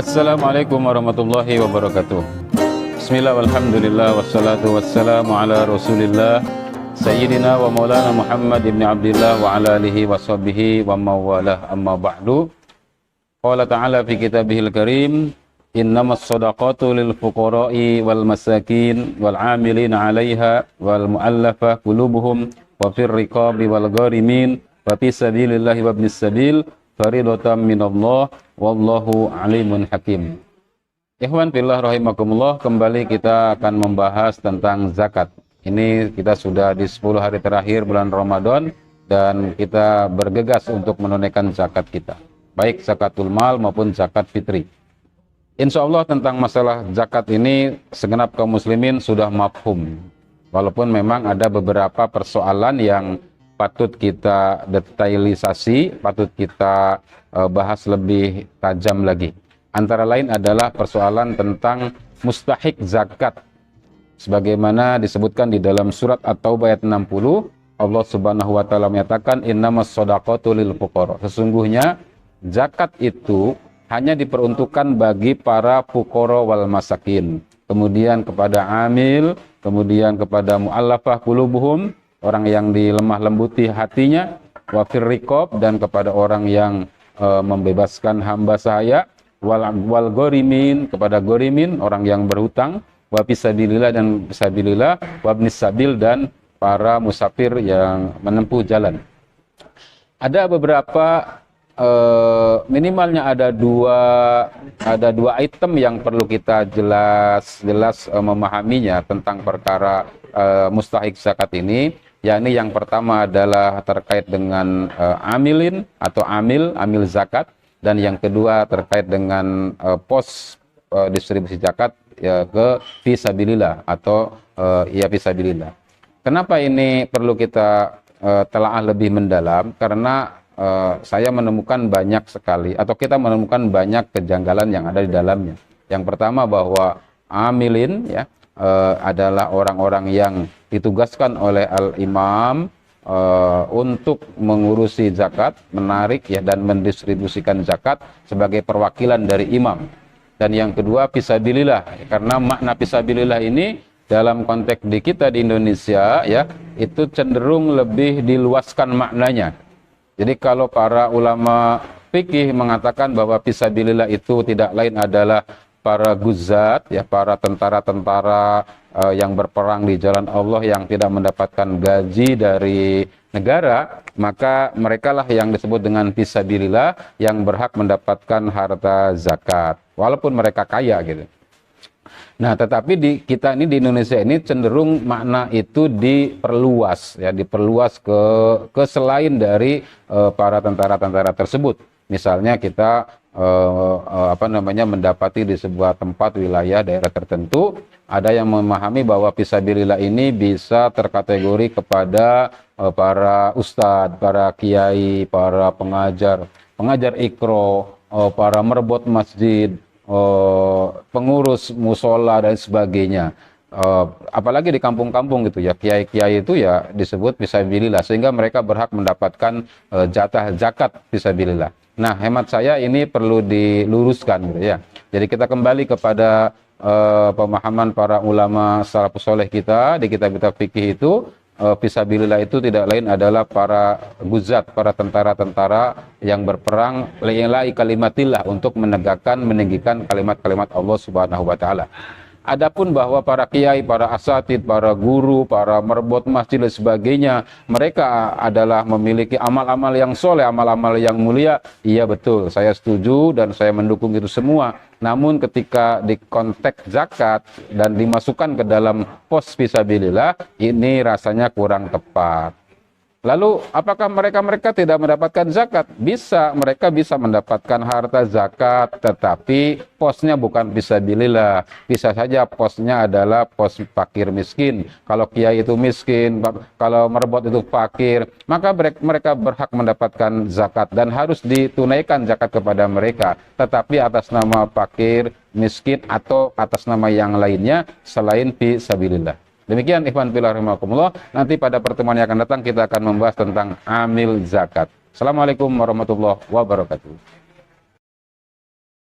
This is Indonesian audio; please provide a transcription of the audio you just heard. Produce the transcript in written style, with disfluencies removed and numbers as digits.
Assalamualaikum warahmatullahi wabarakatuh. Bismillah walhamdulillah wassalatu wassalamu ala rasulillah Sayyidina wa maulana Muhammad ibn Abdillah wa ala alihi wa sahbihi wa mawalah amma ba'du. Qala ta'ala fi kitabihil karim, innamas sadaqatu lil fuqara'i wal masakin wal 'amilina 'alaiha wal mu'allafah qulubuhum wa fir riqabi wal gharimin wa fi sabilillahi wa ibnis sabil faridatan minallah wallahu alimun hakim. Ikhwan fillah rahimakumullah, kembali kita akan membahas tentang zakat. Ini kita sudah di 10 hari terakhir bulan Ramadan dan kita bergegas untuk menunaikan zakat kita, baik zakatul mal maupun zakat fitri. Insya Allah tentang masalah zakat ini segenap kaum muslimin sudah mafhum, walaupun memang ada beberapa persoalan yang patut kita detailisasi, patut kita bahas lebih tajam lagi. Antara lain adalah persoalan tentang mustahik zakat. Sebagaimana disebutkan di dalam surat At-Taubah ayat 60, Allah Subhanahu wa taala menyatakan innamas shadaqatu lil fuqara. Sesungguhnya zakat itu hanya diperuntukkan bagi para fuqara wal masakin. Kemudian kepada amil, kemudian kepada mu'allafah qulubuhum, orang yang dilemah lembuti hatinya, wafir riqab, dan kepada orang yang membebaskan hamba sahaya, wal gorimin, kepada gorimin, orang yang berhutang, wa fisabilillah, dan fisabilillah, wa ibnis sabil, dan para musafir yang menempuh jalan. Ada beberapa minimalnya ada dua item yang perlu kita jelas memahaminya tentang perkara mustahik zakat ini. Yakni yang pertama adalah terkait dengan amilin atau amil zakat, dan yang kedua terkait dengan pos distribusi zakat ke fisabilillah atau fisabilillah. Kenapa ini perlu kita telaah lebih mendalam? Karena saya menemukan banyak sekali, atau kita menemukan banyak kejanggalan yang ada di dalamnya. Yang pertama bahwa amilin adalah orang-orang yang ditugaskan oleh al-imam untuk mengurusi zakat, menarik dan mendistribusikan zakat sebagai perwakilan dari imam. Dan yang kedua fisabilillah, karena makna fisabilillah ini dalam konteks di kita di Indonesia itu cenderung lebih diluaskan maknanya. Jadi kalau para ulama fikih mengatakan bahwa fisabilillah itu tidak lain adalah para guzat, para tentara-tentara yang berperang di jalan Allah yang tidak mendapatkan gaji dari negara, maka merekalah yang disebut dengan fisabilillah yang berhak mendapatkan harta zakat, walaupun mereka kaya gitu. Nah, tetapi di kita ini di Indonesia ini cenderung makna itu diperluas, diperluas ke selain dari para tentara-tentara tersebut. Misalnya kita mendapati di sebuah tempat wilayah daerah tertentu ada yang memahami bahwa fisabilillah ini bisa terkategori kepada para ustadz, para kiai, para pengajar ikro, para merbot masjid, pengurus musola dan sebagainya. Apalagi di kampung-kampung gitu kiai-kiai itu disebut fisabilillah, sehingga mereka berhak mendapatkan jatah zakat fisabilillah. Nah, hemat saya ini perlu diluruskan gitu. Jadi kita kembali kepada pemahaman para ulama salafus saleh kita di kitab-kitab fikih itu, fisabilillah itu tidak lain adalah para guzat, para tentara-tentara yang berperang lillahi kalimatillah, untuk meninggikan kalimat-kalimat Allah Subhanahu wa taala. Adapun bahwa para kiai, para asatid, para guru, para merbot masjid dan sebagainya, mereka adalah memiliki amal-amal yang soleh, amal-amal yang mulia. Iya betul, saya setuju dan saya mendukung itu semua. Namun ketika di konteks zakat dan dimasukkan ke dalam pos fisabilillah, ini rasanya kurang tepat. Lalu apakah mereka tidak mendapatkan zakat? Bisa, mereka bisa mendapatkan harta zakat, tetapi posnya bukan fisabilillah. Bisa saja posnya adalah pos fakir miskin. Kalau kiai itu miskin, kalau merbot itu fakir, maka mereka berhak mendapatkan zakat dan harus ditunaikan zakat kepada mereka. Tetapi atas nama fakir, miskin, atau atas nama yang lainnya selain fisabilillah. Demikian ikhwan fillah rahimakumullah. Nanti pada pertemuan yang akan datang kita akan membahas tentang amil zakat. Assalamualaikum warahmatullahi wabarakatuh.